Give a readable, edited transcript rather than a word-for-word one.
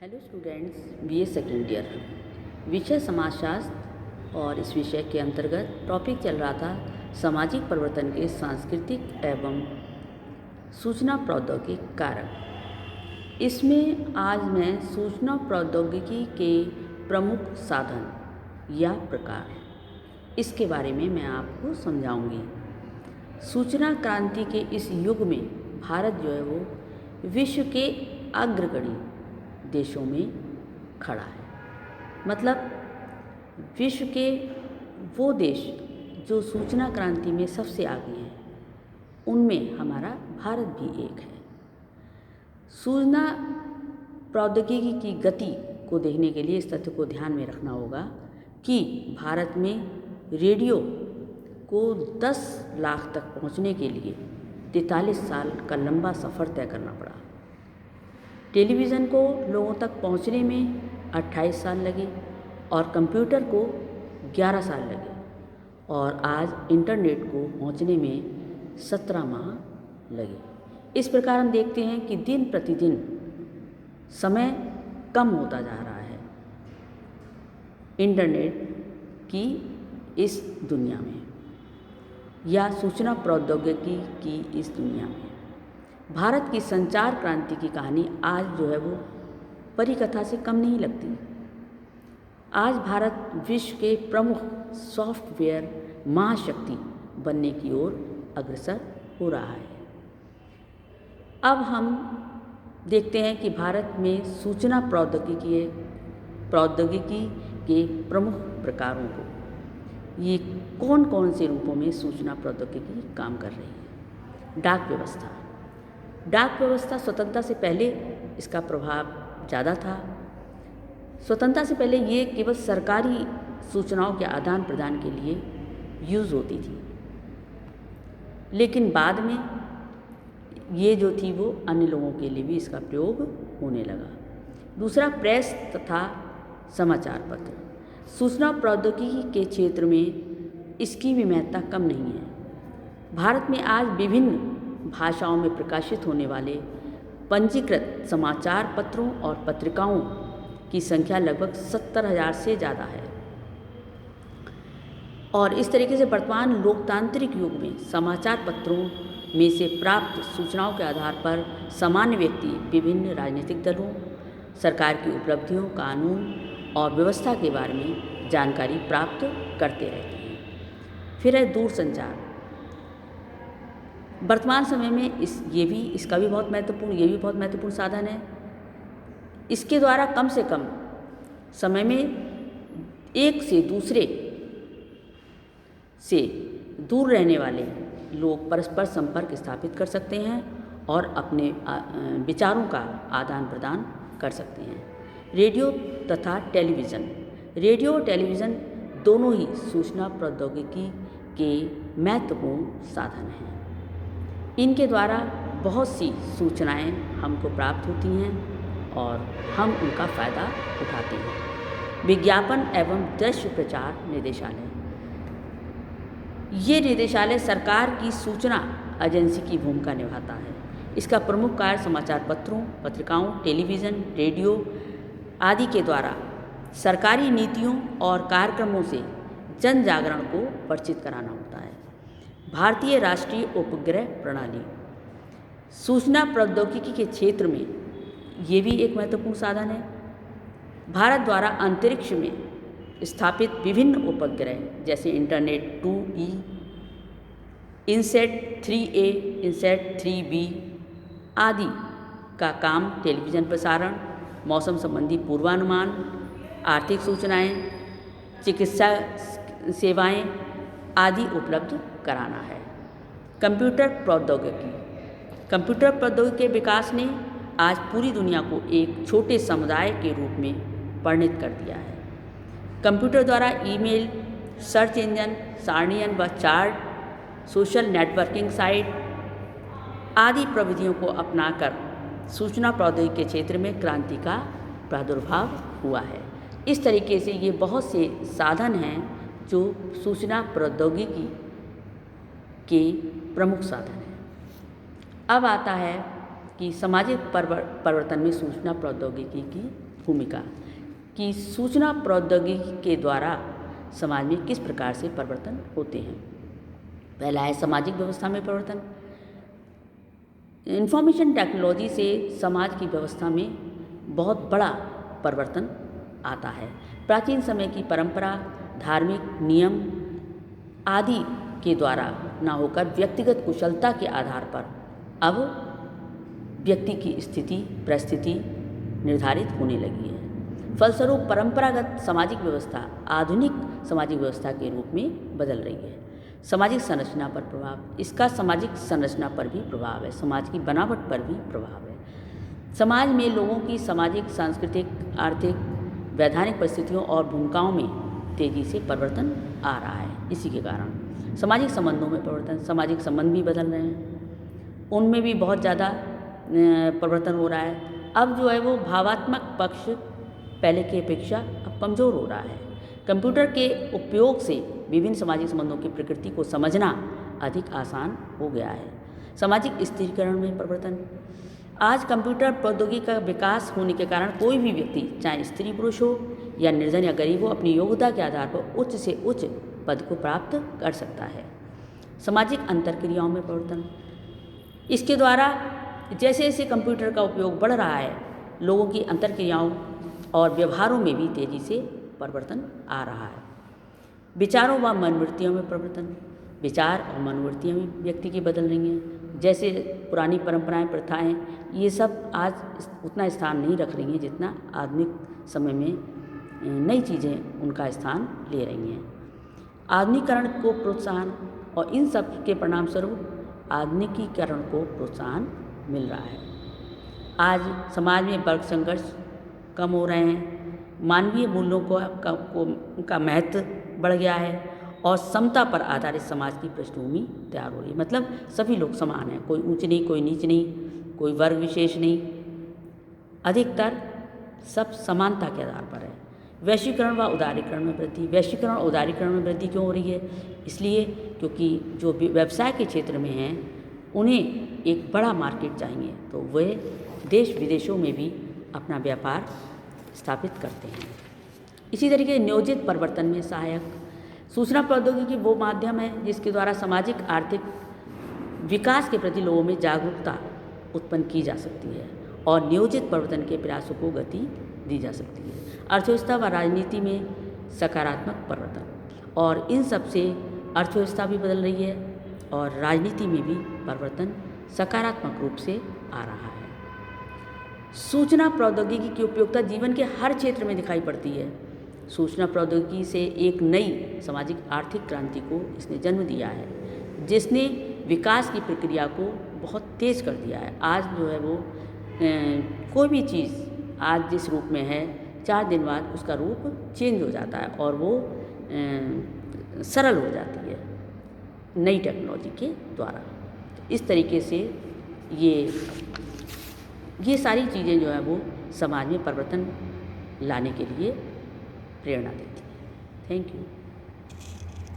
Hello students, BA second year, विषय समाजशास्त्र। और इस विषय के अंतर्गत टॉपिक चल रहा था सामाजिक परिवर्तन के सांस्कृतिक एवं सूचना प्रौद्योगिकी कारक। इसमें आज मैं सूचना प्रौद्योगिकी के प्रमुख साधन या प्रकार, इसके बारे में मैं आपको समझाऊंगी। सूचना क्रांति के इस युग में भारत जो है वो विश्व के अग्रगणी देशों में खड़ा है। मतलब विश्व के वो देश जो सूचना क्रांति में सबसे आगे हैं, उनमें हमारा भारत भी एक है। सूचना प्रौद्योगिकी की गति को देखने के लिए इस तथ्य को ध्यान में रखना होगा कि भारत में रेडियो को 10 लाख तक पहुंचने के लिए 43 साल का लंबा सफ़र तय करना पड़ा। टेलीविज़न को लोगों तक पहुंचने में 28 साल लगे और कंप्यूटर को 11 साल लगे, और आज इंटरनेट को पहुंचने में 17 माह लगे। इस प्रकार हम देखते हैं कि दिन प्रतिदिन समय कम होता जा रहा है इंटरनेट की इस दुनिया में या सूचना प्रौद्योगिकी की इस दुनिया में। भारत की संचार क्रांति की कहानी आज जो है वो परिकथा से कम नहीं लगती। आज भारत विश्व के प्रमुख सॉफ्टवेयर महाशक्ति बनने की ओर अग्रसर हो रहा है। अब हम देखते हैं कि भारत में सूचना प्रौद्योगिकी के प्रमुख प्रकारों को, ये कौन कौन से रूपों में सूचना प्रौद्योगिकी काम कर रही है। डाक व्यवस्था स्वतंत्रता से पहले इसका प्रभाव ज़्यादा था। स्वतंत्रता से पहले ये केवल सरकारी सूचनाओं के आदान प्रदान के लिए यूज़ होती थी, लेकिन बाद में ये जो थी वो अन्य लोगों के लिए भी इसका प्रयोग होने लगा। दूसरा, प्रेस तथा समाचार पत्र। सूचना प्रौद्योगिकी के क्षेत्र में इसकी भी महत्ता कम नहीं है। भारत में आज विभिन्न भाषाओं में प्रकाशित होने वाले पंजीकृत समाचार पत्रों और पत्रिकाओं की संख्या लगभग 70,000 से ज़्यादा है। और इस तरीके से वर्तमान लोकतांत्रिक युग में समाचार पत्रों में से प्राप्त सूचनाओं के आधार पर सामान्य व्यक्ति विभिन्न राजनीतिक दलों, सरकार की उपलब्धियों, कानून और व्यवस्था के बारे में जानकारी प्राप्त करते रहते हैं। फिर है दूरसंचार। वर्तमान समय में इसका भी बहुत महत्वपूर्ण साधन है। इसके द्वारा कम से कम समय में एक से दूसरे से दूर रहने वाले लोग परस्पर संपर्क स्थापित कर सकते हैं और अपने विचारों का आदान प्रदान कर सकते हैं। रेडियो तथा टेलीविज़न। रेडियो और टेलीविज़न दोनों ही सूचना प्रौद्योगिकी के महत्वपूर्ण साधन हैं। इनके द्वारा बहुत सी सूचनाएं हमको प्राप्त होती हैं और हम उनका फ़ायदा उठाते हैं। विज्ञापन एवं दृश्य प्रचार निदेशालय। ये निदेशालय सरकार की सूचना एजेंसी की भूमिका निभाता है। इसका प्रमुख कार्य समाचार पत्रों, पत्रिकाओं, टेलीविज़न, रेडियो आदि के द्वारा सरकारी नीतियों और कार्यक्रमों से जन जागरण को परिचित कराना होता है। भारतीय राष्ट्रीय उपग्रह प्रणाली। सूचना प्रौद्योगिकी के क्षेत्र में ये भी एक महत्वपूर्ण साधन है। भारत द्वारा अंतरिक्ष में स्थापित विभिन्न उपग्रह जैसे internet 2E, INSAT 3A, INSAT 3B आदि का काम टेलीविज़न प्रसारण, मौसम संबंधी पूर्वानुमान, आर्थिक सूचनाएं, चिकित्सा सेवाएं आदि उपलब्ध कराना है। कंप्यूटर प्रौद्योगिकी। कंप्यूटर प्रौद्योगिकी के विकास ने आज पूरी दुनिया को एक छोटे समुदाय के रूप में परिणत कर दिया है। कंप्यूटर द्वारा ईमेल, सर्च इंजन, सारणीयन व चार्ट, सोशल नेटवर्किंग साइट आदि प्रविधियों को अपनाकर सूचना प्रौद्योगिकी के क्षेत्र में क्रांति का प्रादुर्भाव हुआ है। इस तरीके से ये बहुत से साधन हैं जो सूचना प्रौद्योगिकी के प्रमुख साधन हैं। अब आता है कि सामाजिक परिवर्तन में सूचना प्रौद्योगिकी की भूमिका कि सूचना प्रौद्योगिकी के द्वारा समाज में किस प्रकार से परिवर्तन होते हैं। पहला है सामाजिक व्यवस्था में परिवर्तन। इंफॉर्मेशन टेक्नोलॉजी से समाज की व्यवस्था में बहुत बड़ा परिवर्तन आता है। प्राचीन समय की परंपरा, धार्मिक नियम आदि के द्वारा न होकर व्यक्तिगत कुशलता के आधार पर अब व्यक्ति की स्थिति परिस्थिति निर्धारित होने लगी है। फलस्वरूप परंपरागत सामाजिक व्यवस्था आधुनिक सामाजिक व्यवस्था के रूप में बदल रही है। सामाजिक संरचना पर प्रभाव, इसका सामाजिक संरचना पर भी प्रभाव है, समाज की बनावट पर भी प्रभाव है। समाज में लोगों की सामाजिक, सांस्कृतिक, आर्थिक, वैधानिक परिस्थितियों और भूमिकाओं में तेजी से परिवर्तन आ रहा है। इसी के कारण सामाजिक संबंधों में परिवर्तन, सामाजिक संबंध भी बदल रहे हैं, उनमें भी बहुत ज़्यादा परिवर्तन हो रहा है। अब जो है वो भावात्मक पक्ष पहले की अपेक्षा अब कमज़ोर हो रहा है। कंप्यूटर के उपयोग से विभिन्न सामाजिक संबंधों की प्रकृति को समझना अधिक आसान हो गया है। सामाजिक स्थिरीकरण में परिवर्तन, आज कंप्यूटर प्रौद्योगिकी का विकास होने के कारण कोई भी व्यक्ति, चाहे स्त्री पुरुष हो या निर्धन या गरीब हो, अपनी योग्यता के आधार पर उच्च से उच्च पद को प्राप्त कर सकता है। सामाजिक अंतरक्रियाओं में परिवर्तन, इसके द्वारा जैसे जैसे कंप्यूटर का उपयोग बढ़ रहा है, लोगों की अंतरक्रियाओं और व्यवहारों में भी तेजी से परिवर्तन आ रहा है। विचारों व मनोवृत्तियों में परिवर्तन, विचार और मनोवृत्तियाँ भी व्यक्ति की बदल रही हैं। जैसे पुरानी परंपराएं, प्रथाएं, ये सब आज उतना स्थान नहीं रख रही हैं जितना आधुनिक समय में नई चीज़ें उनका स्थान ले रही हैं। आधुनिकीकरण को प्रोत्साहन, और इन सब के परिणाम स्वरूप आधुनिकीकरण को प्रोत्साहन मिल रहा है। आज समाज में वर्ग संघर्ष कम हो रहे हैं, मानवीय मूल्यों का महत्व बढ़ गया है और समता पर आधारित समाज की पृष्ठभूमि तैयार हो रही है। मतलब सभी लोग समान हैं, कोई ऊंच नहीं, कोई नीच नहीं, कोई वर्ग विशेष नहीं, अधिकतर सब समानता के आधार पर है। वैश्वीकरण व उदारीकरण में वृद्धि, वैश्वीकरण और उदारीकरण में वृद्धि क्यों हो रही है? इसलिए क्योंकि जो व्यवसाय के क्षेत्र में हैं उन्हें एक बड़ा मार्केट चाहिए, तो वे देश विदेशों में भी अपना व्यापार स्थापित करते हैं। इसी तरीके नियोजित परिवर्तन में सहायक, सूचना प्रौद्योगिकी वो माध्यम है जिसके द्वारा सामाजिक आर्थिक विकास के प्रति लोगों में जागरूकता उत्पन्न की जा सकती है और नियोजित परिवर्तन के प्रयासों को गति दी जा सकती है। अर्थव्यवस्था व राजनीति में सकारात्मक परिवर्तन, और इन सब से अर्थव्यवस्था भी बदल रही है और राजनीति में भी परिवर्तन सकारात्मक रूप से आ रहा है। सूचना प्रौद्योगिकी की उपयोगिता जीवन के हर क्षेत्र में दिखाई पड़ती है। सूचना प्रौद्योगिकी से एक नई सामाजिक आर्थिक क्रांति को इसने जन्म दिया है, जिसने विकास की प्रक्रिया को बहुत तेज़ कर दिया है। आज जो है वो कोई भी चीज़ आज जिस रूप में है, 4 दिन बाद उसका रूप चेंज हो जाता है और वो सरल हो जाती है नई टेक्नोलॉजी के द्वारा। इस तरीके से ये सारी चीज़ें जो है वो समाज में परिवर्तन लाने के लिए प्रेरणा देती है। Thank you.